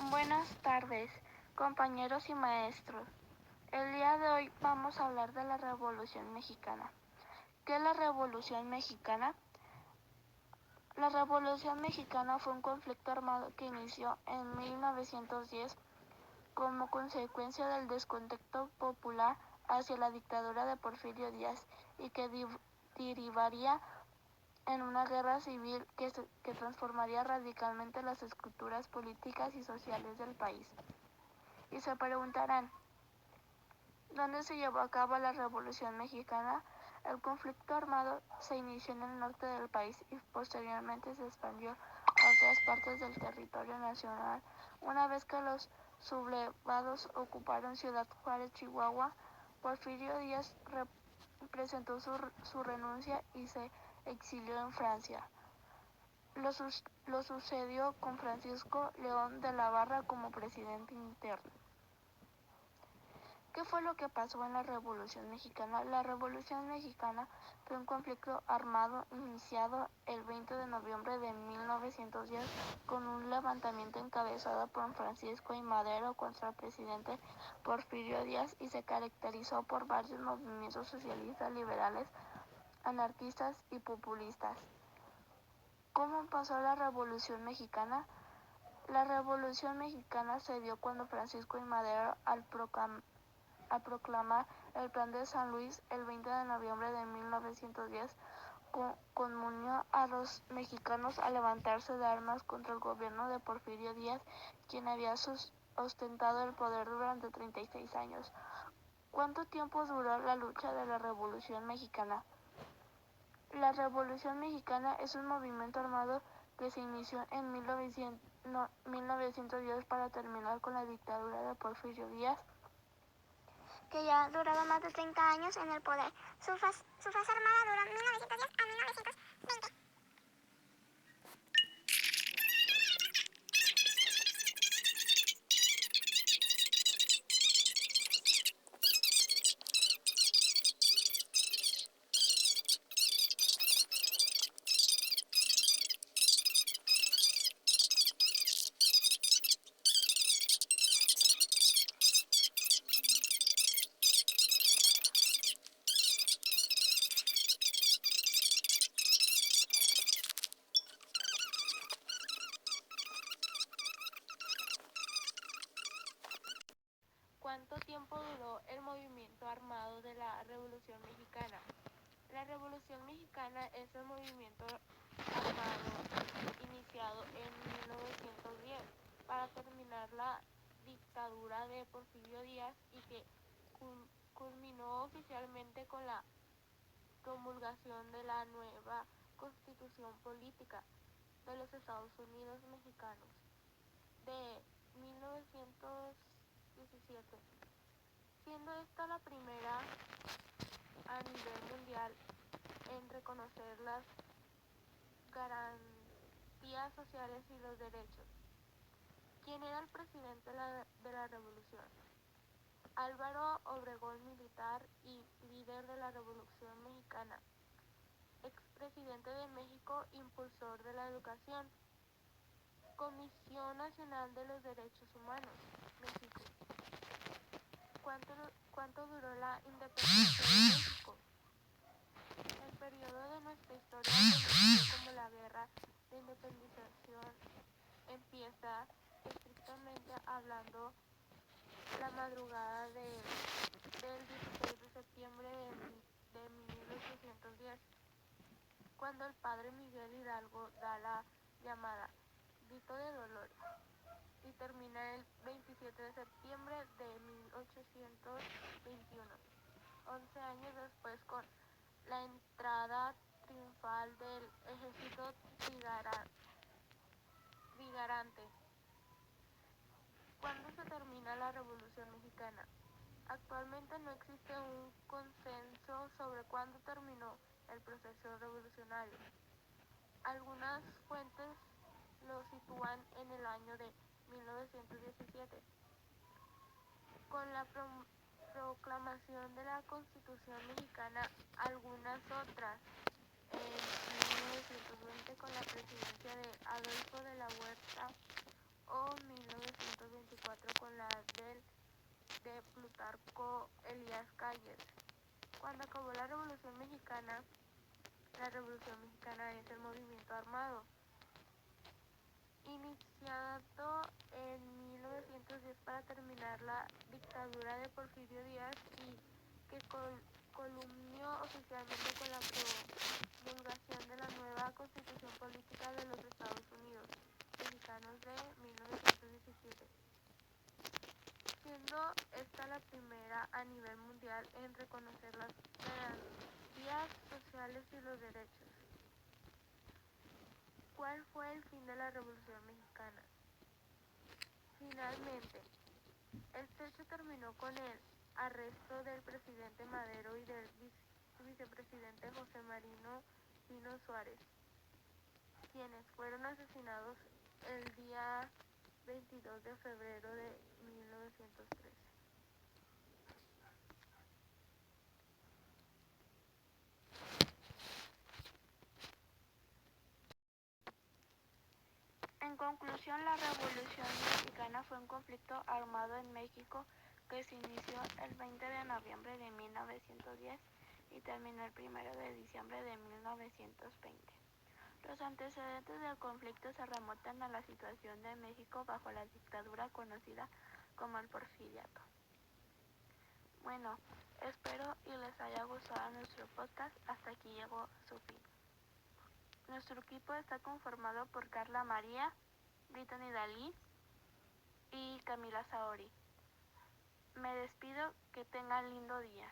Buenas tardes, compañeros y maestros. El día de hoy vamos a hablar de la Revolución Mexicana. ¿Qué es la Revolución Mexicana? La Revolución Mexicana fue un conflicto armado que inició en 1910 como consecuencia del descontento popular hacia la dictadura de Porfirio Díaz y que derivaría en una guerra civil que transformaría radicalmente las estructuras políticas y sociales del país. Y se preguntarán, ¿dónde se llevó a cabo la Revolución Mexicana? El conflicto armado se inició en el norte del país y posteriormente se expandió a otras partes del territorio nacional. Una vez que los sublevados ocuparon Ciudad Juárez, Chihuahua, Porfirio Díaz presentó su renuncia y se exilió en Francia. Lo sucedió con Francisco León de la Barra como presidente interino. ¿Qué fue lo que pasó en la Revolución Mexicana? La Revolución Mexicana fue un conflicto armado iniciado el 20 de noviembre de 1910 con un levantamiento encabezado por Francisco I. Madero contra el presidente Porfirio Díaz y se caracterizó por varios movimientos socialistas, liberales, anarquistas y populistas. ¿Cómo pasó la Revolución Mexicana? La Revolución Mexicana se dio cuando Francisco I. Madero, al proclamar el Plan de San Luis el 20 de noviembre de 1910, conmovió a los mexicanos a levantarse de armas contra el gobierno de Porfirio Díaz, quien había ostentado el poder durante 36 años. ¿Cuánto tiempo duró la lucha de la Revolución Mexicana? La Revolución Mexicana es un movimiento armado que se inició en 1910 para terminar con la dictadura de Porfirio Díaz, que ya duraba más de 30 años en el poder. Su fase armada duró 1910 a 1920. ¿Cuánto tiempo duró el movimiento armado de la Revolución Mexicana? La Revolución Mexicana es el movimiento armado iniciado en 1910 para terminar la dictadura de Porfirio Díaz y que culminó oficialmente con la promulgación de la nueva Constitución Política de los Estados Unidos Mexicanos de 1917, siendo esta la primera a nivel mundial en reconocer las garantías sociales y los derechos. ¿Quién era el presidente de la revolución? Álvaro Obregón, militar y líder de la Revolución Mexicana, expresidente de México, impulsor de la educación. Comisión Nacional de los Derechos Humanos, México. ¿Cuánto duró la independencia de México? El periodo de nuestra historia conocido como la Guerra de Independización empieza, estrictamente hablando, la madrugada del 16 de septiembre de 1810, cuando el padre Miguel Hidalgo da la llamada grito de Dolores, y termina el 27 de septiembre de 1821, 11 años después, con la entrada triunfal del ejército trigarante. ¿Cuándo se termina la Revolución Mexicana? Actualmente no existe un consenso sobre cuándo terminó el proceso revolucionario. Algunas fuentes lo sitúan en el año de 1917, con la proclamación de la Constitución Mexicana. Algunas otras en 1920 con la presidencia de Adolfo de la Huerta, o 1922 Plutarco Elías Calles. Cuando acabó la Revolución Mexicana es el movimiento armado, iniciado en 1910 para terminar la dictadura de Porfirio Díaz y que columnió oficialmente con la promulgación de la nueva Constitución Política de los Estados Unidos Mexicanos de 1917, siendo esta la primera a nivel mundial en reconocer las garantías sociales y los derechos. ¿Cuál fue el fin de la Revolución Mexicana? Finalmente, este hecho terminó con el arresto del presidente Madero y del vicepresidente José Marino Pino Suárez, quienes fueron asesinados el día 22 de febrero de 1913. En conclusión, la Revolución Mexicana fue un conflicto armado en México que se inició el 20 de noviembre de 1910 y terminó el 1 de diciembre de 1920. Los antecedentes del conflicto se remontan a la situación de México bajo la dictadura conocida como el Porfiriato. Bueno, espero y les haya gustado nuestro podcast. Hasta aquí llegó su fin. Nuestro equipo está conformado por Carla María, Brittany Dalí y Camila Saori. Me despido, que tengan lindo día.